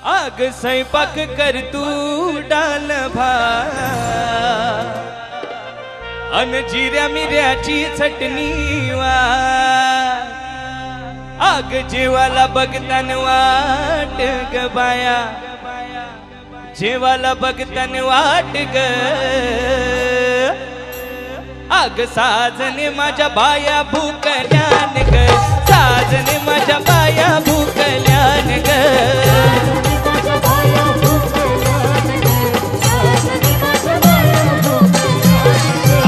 आग स्वयंपाक कर तू डाल भात अन जिऱ्या मिऱ्याची चटणी वाट आग जेवाला बघतान वाट ग बाया जेवाला बघतान वाट ग आग साजने माझ्या बाया भूकल्यान ग साजने माझ्या बाया भूकल्यान ग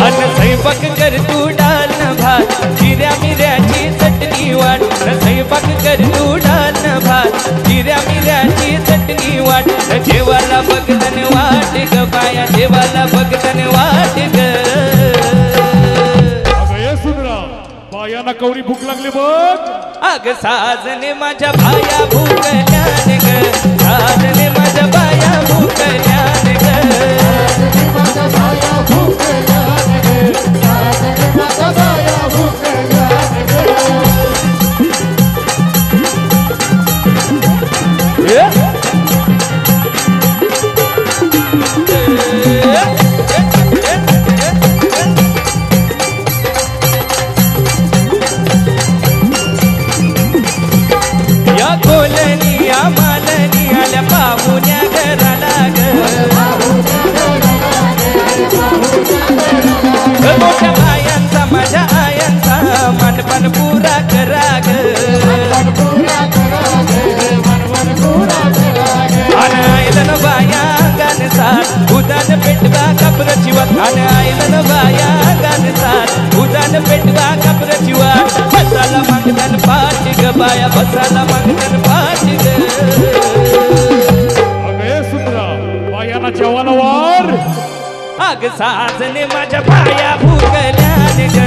अन स्वयंपाक कर तू डाल भात जिऱ्या मिऱ्याची चटणी वाट स्वयंपाक कर तू डाल भात जिऱ्या मिऱ्याची चटणी वाट जेवाला बघतन वाट ग बाया जेवाला बघतन वाट ग बायाना कवरी भूक लागली बघ अग साजने माझ्या बाया भूकल्यान ग साजने माझ्या बाया भूकल्यान ग मोठ्या बायांचा माझ्या आयांचा मनपण पुरा करा ग आयलन बाया गान साथ उदान पेटवा कपरची वाट आयलन बाया गान साथ उदान पेटवा कपरची वाट बसाला मागदन पाठ ग बाया बसाला मागदन पाठ ग अगे सुंदरा बायाना जेवायला वार अग साजने माझ्या बाया भूकल्यान ग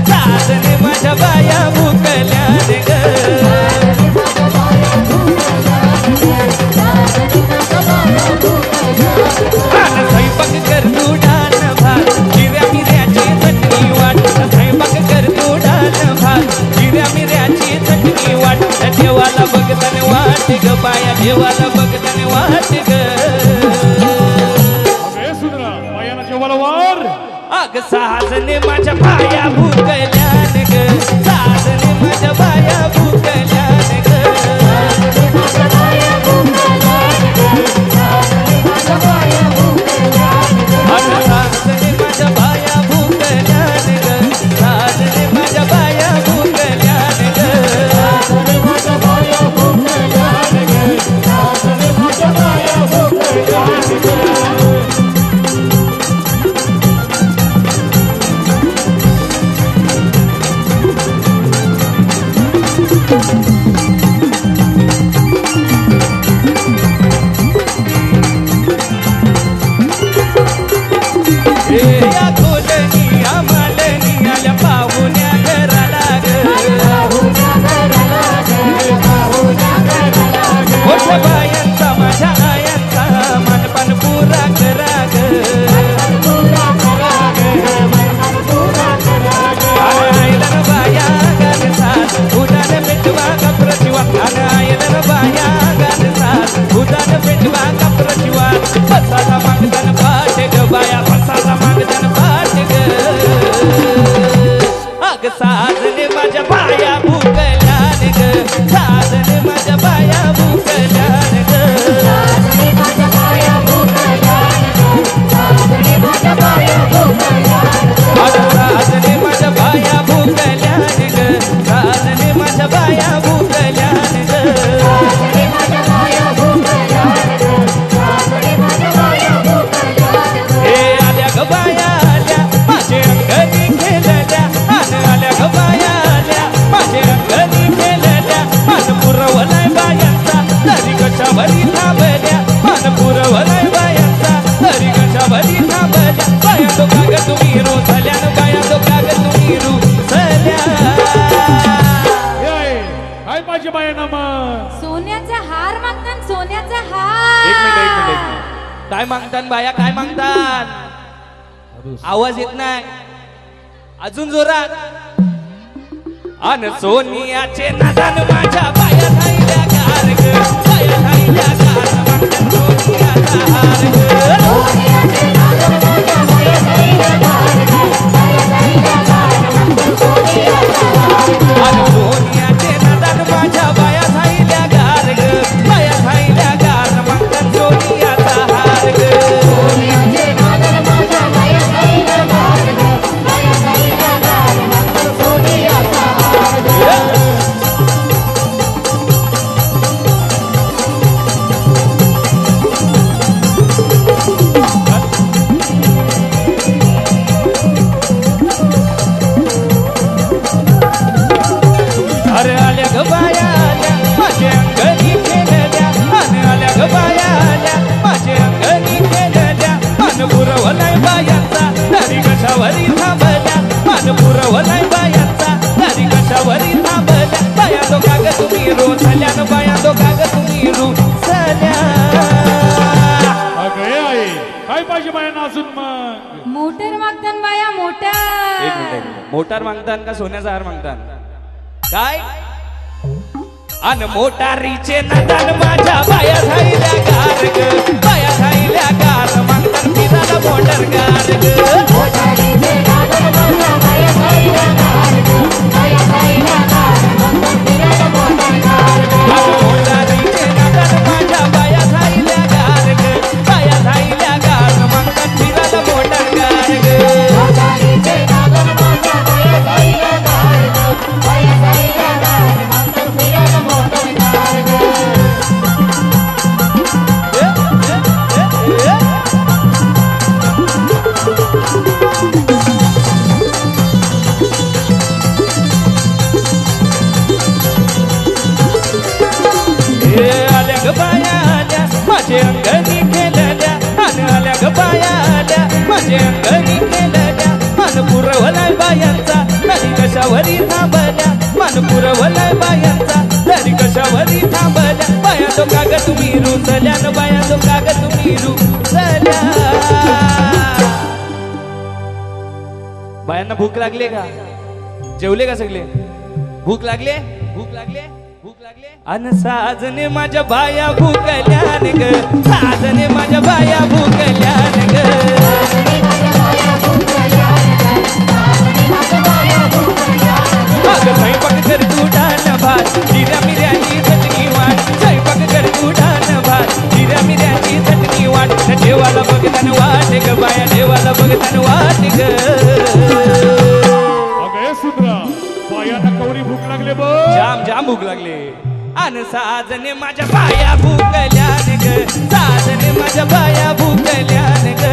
साजने माझ्या बाया भूकल्यान ग स्वयंपाक कर तू डाल भात जिऱ्या मिऱ्याची चटणी वाट स्वयंपाक कर तू डाल भात जिऱ्या मिऱ्याची चटणी वाट देवाला बघतन वाट ग बाया देवाला बघतन वाट ग अग साजने माझ्या बाया भूकल्यान ग साजने माझ्या बाया भूकल्यान ग साजने माझ्या बाया भूकल्यान ग साजने माझ्या बाया भूकल्यान ग बायांचा माझ्या आयांचा मनपण पुरा करा ग आयलन बाया गान साथ उदान पेटवा कपरची वाट आयलन बाया गान साथ उदान पेटवा कपरची वाट बसाला मागदन पाठ ग बाया बसाला मागदन पाठ ग अग साजने माझ्या बाया भूकल्यान ग साजने माझ्या बाया भूकल्यान ग साजने माझ्या बाया भूकल्यान ग साजने माझ्या बाया भूकल्यान साजने माझ्या बाया भूकल्यान ग साजने माझ्या बाया भूकल्यान ग साजने माझ्या बाया भूकल्यान ग साजने माझ्या बाया भूकल्यान हे आल्या ग बाया आल्या माझे अंगणी खेळल्या आल्या ग बाया आल्या माझे अंगणी खेळल्या मान पुरवलाय बायांचा तरी कशावरी थांबल्या मान पुरवलाय बायांचा तरी कशावरी थांबल्या बाया तो काग तुम्ही रोजल्या बाया तो काग तुम्ही रुसल्या काय पाहिजे बायांना मग सोन्याचा हार मागतात सोन्याचा हार एक मिनिट काय मागतात बाया काय मागतात आवाज येत नाही अजून जोरात अन सोनियाचे नादान माझ्या बाया थाईल्या कार ग बाया थाईल्या कार अजून मग मोटर मागतान बाया मोटर. एक मिनिट, मोटार मागतान का सोन्याचा हार मागतान काय? अन मोटारीचे नदन माझ्या बाया झाईल्या गार ग, बाया झाईल्या गार मागतान फिरायला मोटर गार ग. मोटारीचे नादन माझ्या बाया झाईल्या गार ग, बाया झाईल्या गार मागतान फिरायला मोटर गार ग. अन मोटारीचे नदन माझ्या बाया झाईल्या गार ग, बाया झाईल्या गार मागतान फिरायला मोटर गार ग. मोटारीचे नादन माझ्या बाया झाईल्या गार ग, बाया झाईल्या गार मागतान फिरायला मोटर गार ग. आल्या ग बाया आल्या माझे अंगणी केलेल्या, अन आल्या ग बाया आल्या माझे अंगणी केलेल्या. मन पुरवलाय बायांचा तरी कशावरी थांबल्या, मन पुरवलाय बायांचा तरी कशावरी थांबल्या. बाया तो काग तुम्ही रुसल्या न, बाया तो काग तुम्ही रुसल्या. बायांना भूक लागली का? जेवले का सगळे? भूक लागले? भूक लागले? भूक लागले? अन साजने माझ्या बाया भूकल्यान ग, साजने माझ्या बाया भूकल्यान ग. अगं स्वयंपाक कर तू डान भात, जिऱ्या मिऱ्याची चटणी वाट, स्वयंपाक कर तू डान भात, जिऱ्या मिऱ्याची चटणी वाट. देवाला बघतान वाट ग बाया, देवाला बघतान वाट ग. अगं सुंदरा बायांना कवरी भूक लागले बघ. जाम जाम भूक लागली. अन साजने माझ्या बाया भूकल्यान ग, साजने माझ्या बाया भूकल्यान ग.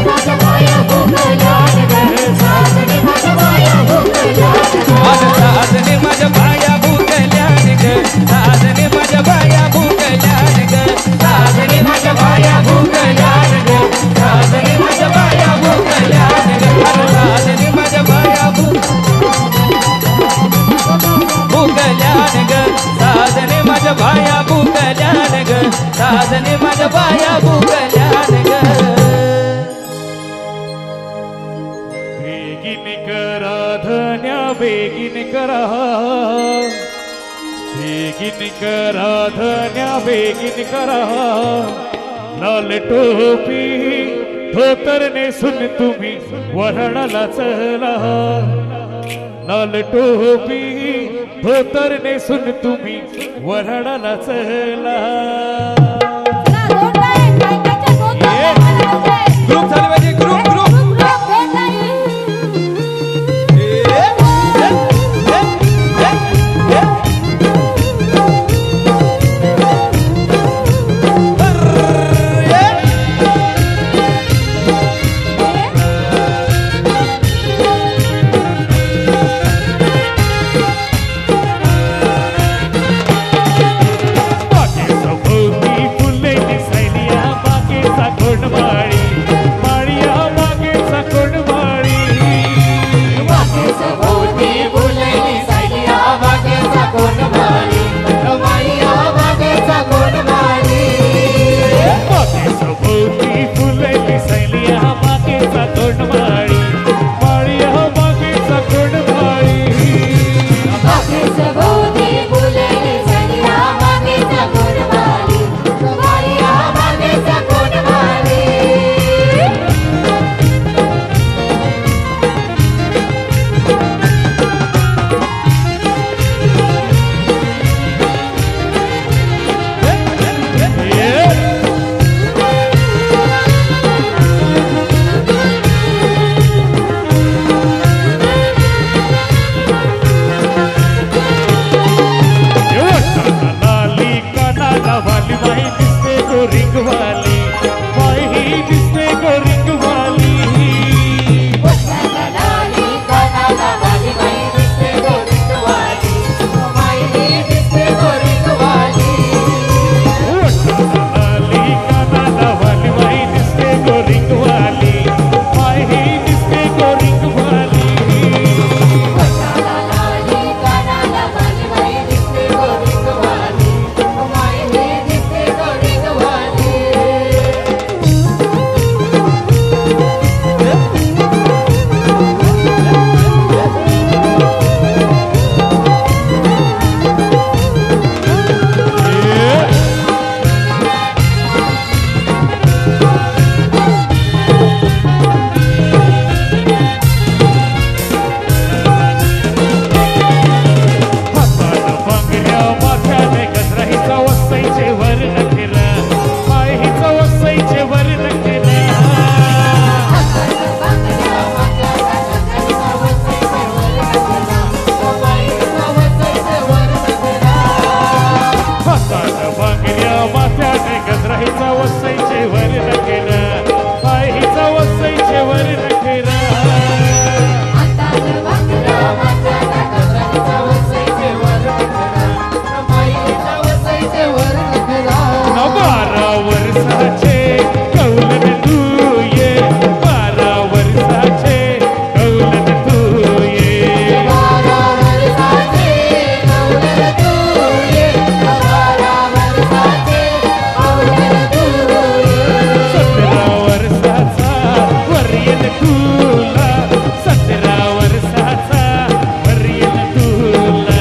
माझ्या बाया भूकल्यान ग, साजने माझ्या बाया भूकल्यान ग. अन साजने माझ्या बाया भूकल्यान ग, साजने माझ्या बाया भूकल्यान ग, साजने माझ्या बाया भूकल्यान ग, साजने माझ्या बाया भूकल्यान ग. अन साजने माझ्या बाया भूकल्यान ग, साजने माझ्या बाया भूकल्यान ग, साजने माझ्या बाया भूकल्यान ग. बेगिन करा धन्या बेगिन करा, बेगिन करा धन्या बेगिन करा. लाल टोपी धोतर नेसून तुम्ही वऱ्हाडाला चला, लाल टोपी धोतर नेसून तुम्ही वऱ्हाडाला चला. ग्रुप झाले पाहिजे, ग्रुप ग्रुप. त्याने गजराईचा वसईचे वर नखेर बाईचा वसईचे वर नखेर बारा वर्षाचे कौलन तू ये 12 वर्षाचे कौलन तू ये 17 वर्षाचा वरील तुला 17 वर्षाचा वरील तुला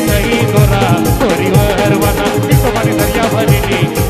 सही दोरा परिवार वाला दरिया भरली